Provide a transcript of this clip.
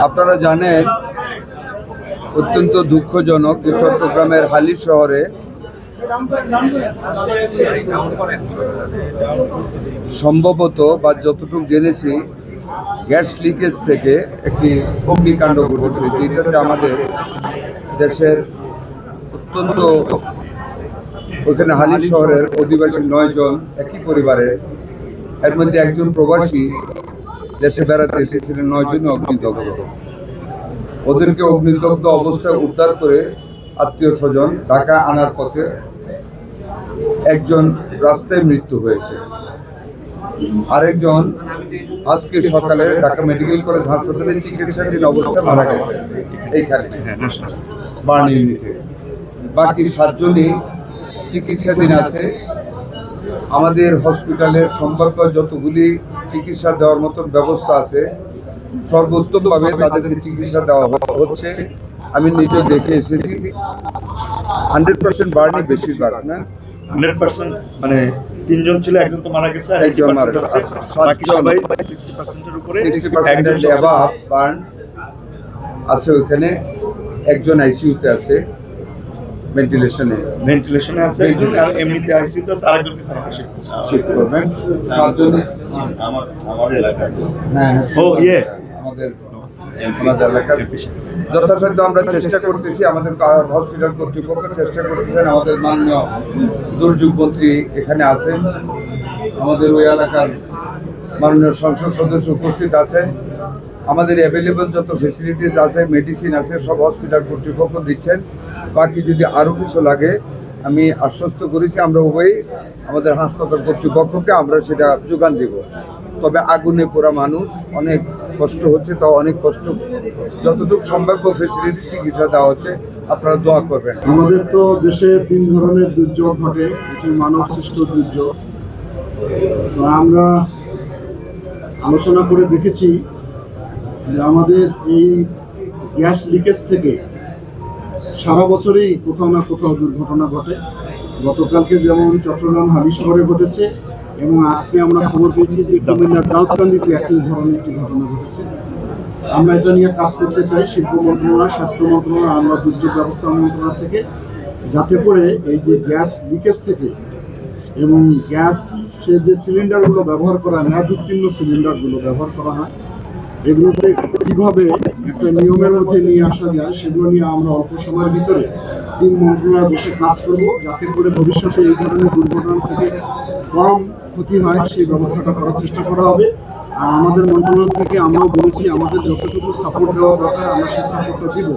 আপনারা জানেন অত্যন্ত দুঃখজনক যে চট্টগ্রামের হালি শহরে সম্ভবত বা যতটুকু জেনেছি গ্যাস লিকেজ থেকে একটি অগ্নিকাণ্ড ঘটেছে, যেটাতে আমাদের দেশের অত্যন্ত ওইখানে হালি শহরের অধিবাসী 9 জন একই পরিবারের, এর মধ্যে একজন প্রবাসী দেশে বেড়াতে এসেছিলেন। 9 জন অগ্নিদগ্ধ। ওদেরকে অগ্নিদগ্ধ অবস্থায় উদ্ধার করে আত্মীয় স্বজন ঢাকা আনার পথে একজন রাস্তায় মৃত্যু হয়েছে, আরেকজন আজকে সকালে ঢাকা মেডিকেল কলেজ হাসপাতালে চিকিৎসাধীন অবস্থায় মারা গেছে এইখানে বার্ন ইউনিটে। বাকি 7 জনই চিকিৎসাধীন আছে। আমাদের হসপিটালের সম্পর্ক যতগুলি চিকিৎসা দেওয়ার মতো ব্যবস্থা আছে সর্বোত্তমভাবে তাদেরকে চিকিৎসা দেওয়া হচ্ছে। আমি নিজে দেখে এসেছি। 100% বার্নই বেশিরভাগ না, 100% মানে 3 জন ছিল, একজন তো মারা গেছে, আর একজন মারা গেছে। বাকি সবাই 60% এর উপরে 60% অ্যাবাভ বার্ন আছে। ওখানে একজন আইসিইউতে আছে, ভেন্টিলেশনে আছে একজন, আর এমনিতে আইসিইউতে আছে আরেকজনকে শিফট করবেন। 7 জন আমার এলাকায়। হ্যাঁ, আমাদের এলাকার যথাসাধ্য আমরা চেষ্টা করতেছি। আমাদের হসপিটাল কর্তৃপক্ষ চেষ্টা করতেছেন। আমাদের মাননীয় দুর্যোগ মন্ত্রী এখানে আছেন, আমাদের ওই এলাকার মাননীয় সংসদ সদস্য উপস্থিত আছেন। আমাদের অ্যাভেলেবল যত ফেসিলিটিস আছে, মেডিসিন আছে, সব হসপিটাল কর্তৃপক্ষ দিচ্ছেন। বাকি যদি আরও কিছু লাগে আমি আশ্বস্ত করেছি, আমরা উভয়ই আমাদের হাসপাতাল কর্তৃপক্ষকে আমরা সেটা যোগান দেব। তবে আগুনে পোড়া মানুষ, অনেক কষ্ট হচ্ছে, তাও অনেক কষ্ট যতটুকু সম্ভাব্য ফেসিলিটি চিকিৎসা দেওয়া হচ্ছে। আপনারা দোয়া করবেন। আমাদের তো দেশে 3 ধরনের দুর্যোগ ঘটে, এটি মানব সৃষ্ট দুর্যোগ। তো আমরা আলোচনা করে দেখেছি যে আমাদের এই গ্যাস লিকেজ থেকে সারা বছরেই কোথাও না কোথাও দুর্ঘটনা ঘটে। গতকালকে যেমন চট্টগ্রাম হালি শহরে ঘটেছে, এবং আজকে আমরা খবর পেয়েছি যে কুমিল্লার দাউদকান্দিতে একই ধরনের একটি ঘটনা ঘটেছে। আমরা এটা নিয়ে কাজ করতে চাই শিল্প মন্ত্রণালয়, স্বাস্থ্য মন্ত্রণালয়, আমরা দুর্যোগ ব্যবস্থাপনা মন্ত্রণালয় থেকে, যাতে করে এই যে গ্যাস লিকেজ থেকে এবং গ্যাসের যে সিলিন্ডারগুলো ব্যবহার করা হয়, মেয়াদোত্তীর্ণ সিলিন্ডারগুলো ব্যবহার করা হয়, এগুলোতে কীভাবে একটা নিয়মের মধ্যে নিয়ে আসা যায় সেগুলো নিয়ে আমরা অল্প সময়ের ভিতরে 3 মন্ত্রণালয় বসে কাজ করব, যাতে করে ভবিষ্যতে এই ধরনের দুর্ঘটনা থেকে কম ক্ষতি হয় সেই ব্যবস্থাটা করার চেষ্টা করা হবে। আর আমাদের মন্ত্রণালয় থেকে আমরাও বলেছি আমাদের যতটুকু সাপোর্ট দেওয়া দরকার আমরা সেই সাপোর্টটা দিব।